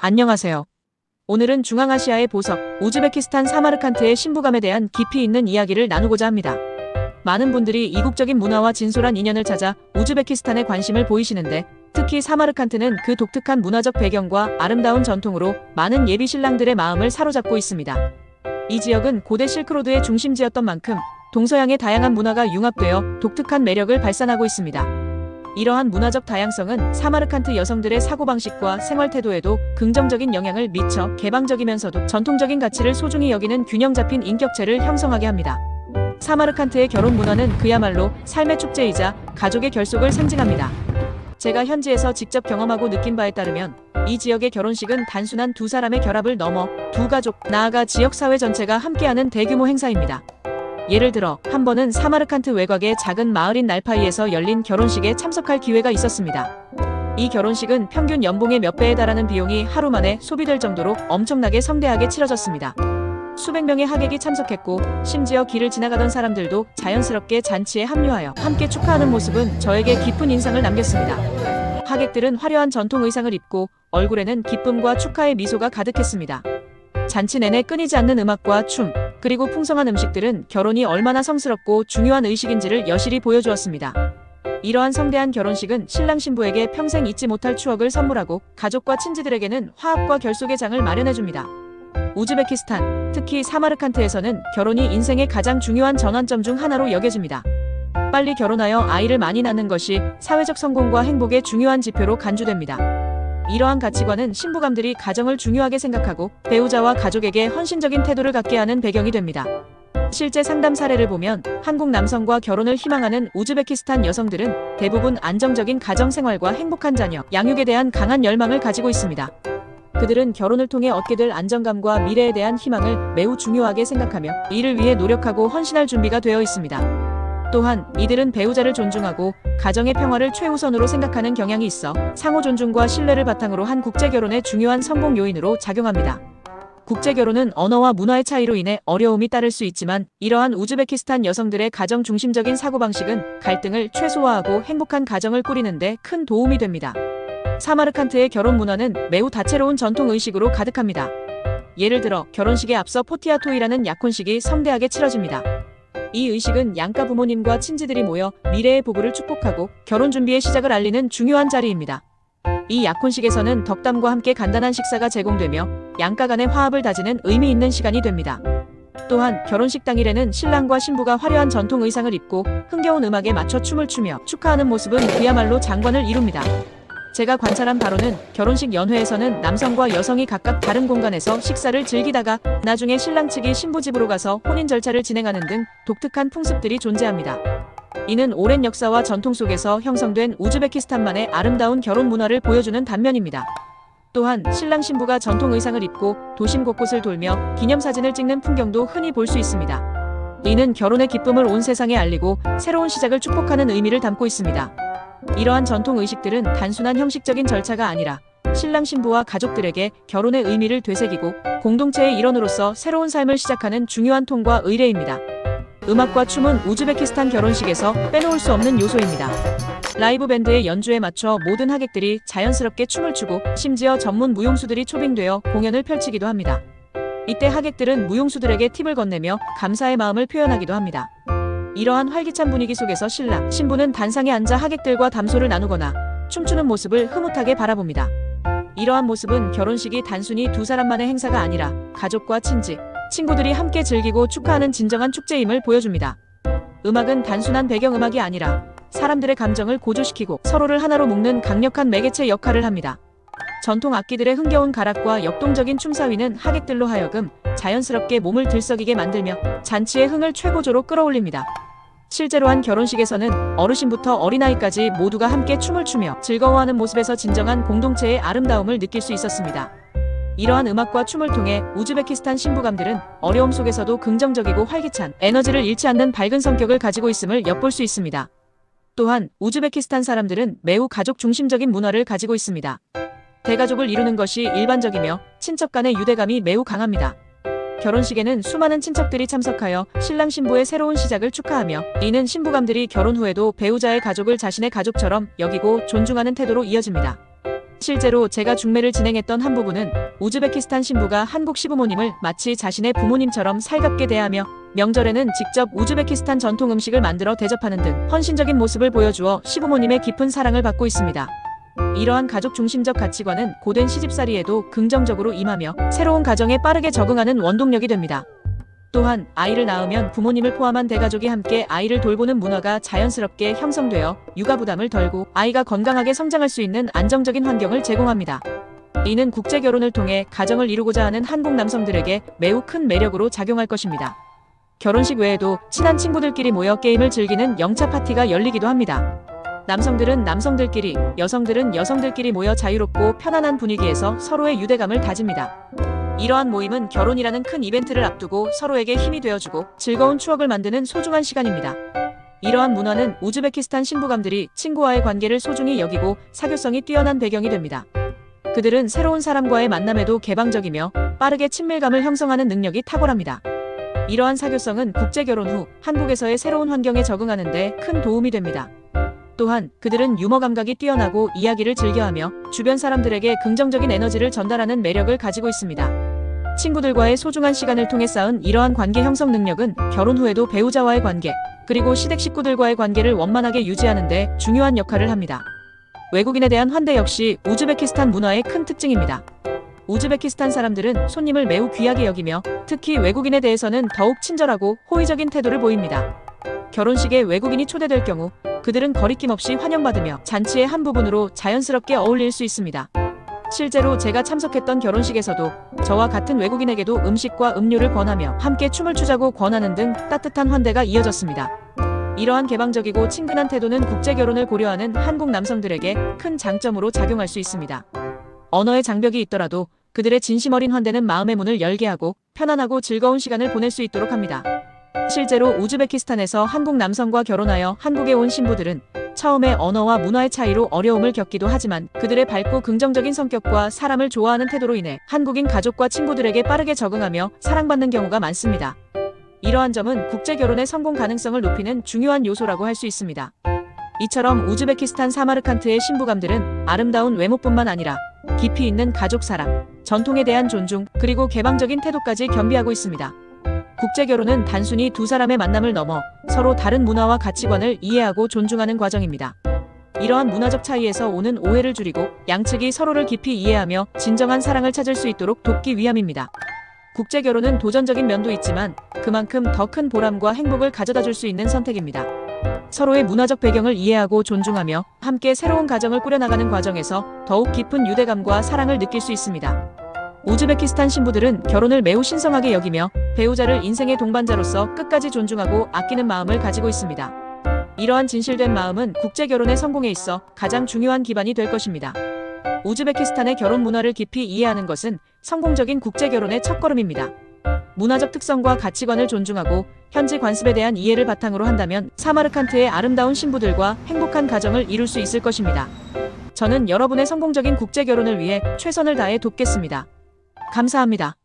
안녕하세요. 오늘은 중앙아시아의 보석, 우즈베키스탄 사마르칸트의 신부감에 대한 깊이 있는 이야기를 나누고자 합니다. 많은 분들이 이국적인 문화와 진솔한 인연을 찾아 우즈베키스탄에 관심을 보이시는데, 특히 사마르칸트는 그 독특한 문화적 배경과 아름다운 전통으로 많은 예비 신랑들의 마음을 사로잡고 있습니다. 이 지역은 고대 실크로드의 중심지였던 만큼 동서양의 다양한 문화가 융합되어 독특한 매력을 발산하고 있습니다. 이러한 문화적 다양성은 사마르칸트 여성들의 사고방식과 생활태도에도 긍정적인 영향을 미쳐 개방적이면서도 전통적인 가치를 소중히 여기는 균형 잡힌 인격체를 형성하게 합니다. 사마르칸트의 결혼 문화는 그야말로 삶의 축제이자 가족의 결속을 상징합니다. 제가 현지에서 직접 경험하고 느낀 바에 따르면 이 지역의 결혼식은 단순한 두 사람의 결합을 넘어 두 가족, 나아가 지역사회 전체가 함께하는 대규모 행사입니다. 예를 들어 한 번은 사마르칸트 외곽의 작은 마을인 날파이에서 열린 결혼식에 참석할 기회가 있었습니다. 이 결혼식은 평균 연봉의 몇 배에 달하는 비용이 하루 만에 소비될 정도로 엄청나게 성대하게 치러졌습니다. 수백 명의 하객이 참석했고, 심지어 길을 지나가던 사람들도 자연스럽게 잔치에 합류하여 함께 축하하는 모습은 저에게 깊은 인상을 남겼습니다. 하객들은 화려한 전통 의상을 입고 얼굴에는 기쁨과 축하의 미소가 가득했습니다. 잔치 내내 끊이지 않는 음악과 춤, 그리고 풍성한 음식들은 결혼이 얼마나 성스럽고 중요한 의식인지를 여실히 보여주었습니다. 이러한 성대한 결혼식은 신랑 신부에게 평생 잊지 못할 추억을 선물하고 가족과 친지들에게는 화합과 결속의 장을 마련해줍니다. 우즈베키스탄, 특히 사마르칸트에서는 결혼이 인생의 가장 중요한 전환점 중 하나로 여겨집니다. 빨리 결혼하여 아이를 많이 낳는 것이 사회적 성공과 행복의 중요한 지표로 간주됩니다. 이러한 가치관은 신부감들이 가정을 중요하게 생각하고 배우자와 가족에게 헌신적인 태도를 갖게 하는 배경이 됩니다. 실제 상담 사례를 보면 한국 남성과 결혼을 희망하는 우즈베키스탄 여성들은 대부분 안정적인 가정 생활과 행복한 자녀, 양육에 대한 강한 열망을 가지고 있습니다. 그들은 결혼을 통해 얻게 될 안정감과 미래에 대한 희망을 매우 중요하게 생각하며 이를 위해 노력하고 헌신할 준비가 되어 있습니다. 또한 이들은 배우자를 존중하고 가정의 평화를 최우선으로 생각하는 경향이 있어 상호 존중과 신뢰를 바탕으로 한 국제결혼의 중요한 성공 요인으로 작용합니다. 국제결혼은 언어와 문화의 차이로 인해 어려움이 따를 수 있지만, 이러한 우즈베키스탄 여성들의 가정 중심적인 사고방식은 갈등을 최소화하고 행복한 가정을 꾸리는 데 큰 도움이 됩니다. 사마르칸트의 결혼 문화는 매우 다채로운 전통 의식으로 가득합니다. 예를 들어 결혼식에 앞서 포티아토이라는 약혼식이 성대하게 치러집니다. 이 의식은 양가 부모님과 친지들이 모여 미래의 부부를 축복하고 결혼 준비의 시작을 알리는 중요한 자리입니다. 이 약혼식에서는 덕담과 함께 간단한 식사가 제공되며 양가 간의 화합을 다지는 의미 있는 시간이 됩니다. 또한 결혼식 당일에는 신랑과 신부가 화려한 전통 의상을 입고 흥겨운 음악에 맞춰 춤을 추며 축하하는 모습은 그야말로 장관을 이룹니다. 제가 관찰한 바로는 결혼식 연회에서는 남성과 여성이 각각 다른 공간에서 식사를 즐기다가 나중에 신랑 측이 신부 집으로 가서 혼인 절차를 진행하는 등 독특한 풍습들이 존재합니다. 이는 오랜 역사와 전통 속에서 형성된 우즈베키스탄만의 아름다운 결혼 문화를 보여주는 단면입니다. 또한 신랑 신부가 전통 의상을 입고 도심 곳곳을 돌며 기념사진을 찍는 풍경도 흔히 볼 수 있습니다. 이는 결혼의 기쁨을 온 세상에 알리고 새로운 시작을 축복하는 의미를 담고 있습니다. 이러한 전통 의식들은 단순한 형식적인 절차가 아니라 신랑 신부와 가족들에게 결혼의 의미를 되새기고 공동체의 일원으로서 새로운 삶을 시작하는 중요한 통과 의례입니다. 음악과 춤은 우즈베키스탄 결혼식에서 빼놓을 수 없는 요소입니다. 라이브 밴드의 연주에 맞춰 모든 하객들이 자연스럽게 춤을 추고 심지어 전문 무용수들이 초빙되어 공연을 펼치기도 합니다. 이때 하객들은 무용수들에게 팁을 건네며 감사의 마음을 표현하기도 합니다. 이러한 활기찬 분위기 속에서 신랑, 신부는 단상에 앉아 하객들과 담소를 나누거나 춤추는 모습을 흐뭇하게 바라봅니다. 이러한 모습은 결혼식이 단순히 두 사람만의 행사가 아니라 가족과 친지, 친구들이 함께 즐기고 축하하는 진정한 축제임을 보여줍니다. 음악은 단순한 배경음악이 아니라 사람들의 감정을 고조시키고 서로를 하나로 묶는 강력한 매개체 역할을 합니다. 전통 악기들의 흥겨운 가락과 역동적인 춤사위는 하객들로 하여금 자연스럽게 몸을 들썩이게 만들며 잔치의 흥을 최고조로 끌어올립니다. 실제로 한 결혼식에서는 어르신부터 어린아이까지 모두가 함께 춤을 추며 즐거워하는 모습에서 진정한 공동체의 아름다움을 느낄 수 있었습니다. 이러한 음악과 춤을 통해 우즈베키스탄 신부감들은 어려움 속에서도 긍정적이고 활기찬 에너지를 잃지 않는 밝은 성격을 가지고 있음을 엿볼 수 있습니다. 또한 우즈베키스탄 사람들은 매우 가족 중심적인 문화를 가지고 있습니다. 대가족을 이루는 것이 일반적이며 친척 간의 유대감이 매우 강합니다. 결혼식에는 수많은 친척들이 참석하여 신랑 신부의 새로운 시작을 축하하며, 이는 신부감들이 결혼 후에도 배우자의 가족을 자신의 가족처럼 여기고 존중하는 태도로 이어집니다. 실제로 제가 중매를 진행했던 한 부부는 우즈베키스탄 신부가 한국 시부모님을 마치 자신의 부모님처럼 살갑게 대하며 명절에는 직접 우즈베키스탄 전통 음식을 만들어 대접하는 등 헌신적인 모습을 보여주어 시부모님의 깊은 사랑을 받고 있습니다. 이러한 가족 중심적 가치관은 고된 시집살이에도 긍정적으로 임하며 새로운 가정에 빠르게 적응하는 원동력이 됩니다. 또한 아이를 낳으면 부모님을 포함한 대가족이 함께 아이를 돌보는 문화가 자연스럽게 형성되어 육아 부담을 덜고 아이가 건강하게 성장할 수 있는 안정적인 환경을 제공합니다. 이는 국제 결혼을 통해 가정을 이루고자 하는 한국 남성들에게 매우 큰 매력으로 작용할 것입니다. 결혼식 외에도 친한 친구들끼리 모여 게임을 즐기는 영차 파티가 열리기도 합니다. 남성들은 남성들끼리, 여성들은 여성들끼리 모여 자유롭고 편안한 분위기에서 서로의 유대감을 다집니다. 이러한 모임은 결혼이라는 큰 이벤트를 앞두고 서로에게 힘이 되어주고 즐거운 추억을 만드는 소중한 시간입니다. 이러한 문화는 우즈베키스탄 신부감들이 친구와의 관계를 소중히 여기고 사교성이 뛰어난 배경이 됩니다. 그들은 새로운 사람과의 만남에도 개방적이며 빠르게 친밀감을 형성하는 능력이 탁월합니다. 이러한 사교성은 국제 결혼 후 한국에서의 새로운 환경에 적응하는 데 큰 도움이 됩니다. 또한 그들은 유머 감각이 뛰어나고 이야기를 즐겨하며 주변 사람들에게 긍정적인 에너지를 전달하는 매력을 가지고 있습니다. 친구들과의 소중한 시간을 통해 쌓은 이러한 관계 형성 능력은 결혼 후에도 배우자와의 관계, 그리고 시댁 식구들과의 관계를 원만하게 유지하는 데 중요한 역할을 합니다. 외국인에 대한 환대 역시 우즈베키스탄 문화의 큰 특징입니다. 우즈베키스탄 사람들은 손님을 매우 귀하게 여기며 특히 외국인에 대해서는 더욱 친절하고 호의적인 태도를 보입니다. 결혼식에 외국인이 초대될 경우 그들은 거리낌 없이 환영받으며 잔치의 한 부분으로 자연스럽게 어울릴 수 있습니다. 실제로 제가 참석했던 결혼식에서도 저와 같은 외국인에게도 음식과 음료를 권하며 함께 춤을 추자고 권하는 등 따뜻한 환대가 이어졌습니다. 이러한 개방적이고 친근한 태도는 국제 결혼을 고려하는 한국 남성들에게 큰 장점으로 작용할 수 있습니다. 언어의 장벽이 있더라도 그들의 진심 어린 환대는 마음의 문을 열게 하고 편안하고 즐거운 시간을 보낼 수 있도록 합니다. 실제로 우즈베키스탄에서 한국 남성과 결혼하여 한국에 온 신부들은 처음에 언어와 문화의 차이로 어려움을 겪기도 하지만 그들의 밝고 긍정적인 성격과 사람을 좋아하는 태도로 인해 한국인 가족과 친구들에게 빠르게 적응하며 사랑받는 경우가 많습니다. 이러한 점은 국제 결혼의 성공 가능성을 높이는 중요한 요소라고 할 수 있습니다. 이처럼 우즈베키스탄 사마르칸트의 신부감들은 아름다운 외모뿐만 아니라 깊이 있는 가족 사랑, 전통에 대한 존중, 그리고 개방적인 태도까지 겸비하고 있습니다. 국제 결혼은 단순히 두 사람의 만남을 넘어 서로 다른 문화와 가치관을 이해하고 존중하는 과정입니다. 이러한 문화적 차이에서 오는 오해를 줄이고 양측이 서로를 깊이 이해하며 진정한 사랑을 찾을 수 있도록 돕기 위함입니다. 국제 결혼은 도전적인 면도 있지만 그만큼 더 큰 보람과 행복을 가져다 줄 수 있는 선택입니다. 서로의 문화적 배경을 이해하고 존중하며 함께 새로운 가정을 꾸려나가는 과정에서 더욱 깊은 유대감과 사랑을 느낄 수 있습니다. 우즈베키스탄 신부들은 결혼을 매우 신성하게 여기며 배우자를 인생의 동반자로서 끝까지 존중하고 아끼는 마음을 가지고 있습니다. 이러한 진실된 마음은 국제 결혼의 성공에 있어 가장 중요한 기반이 될 것입니다. 우즈베키스탄의 결혼 문화를 깊이 이해하는 것은 성공적인 국제 결혼의 첫걸음입니다. 문화적 특성과 가치관을 존중하고 현지 관습에 대한 이해를 바탕으로 한다면 사마르칸트의 아름다운 신부들과 행복한 가정을 이룰 수 있을 것입니다. 저는 여러분의 성공적인 국제 결혼을 위해 최선을 다해 돕겠습니다. 감사합니다.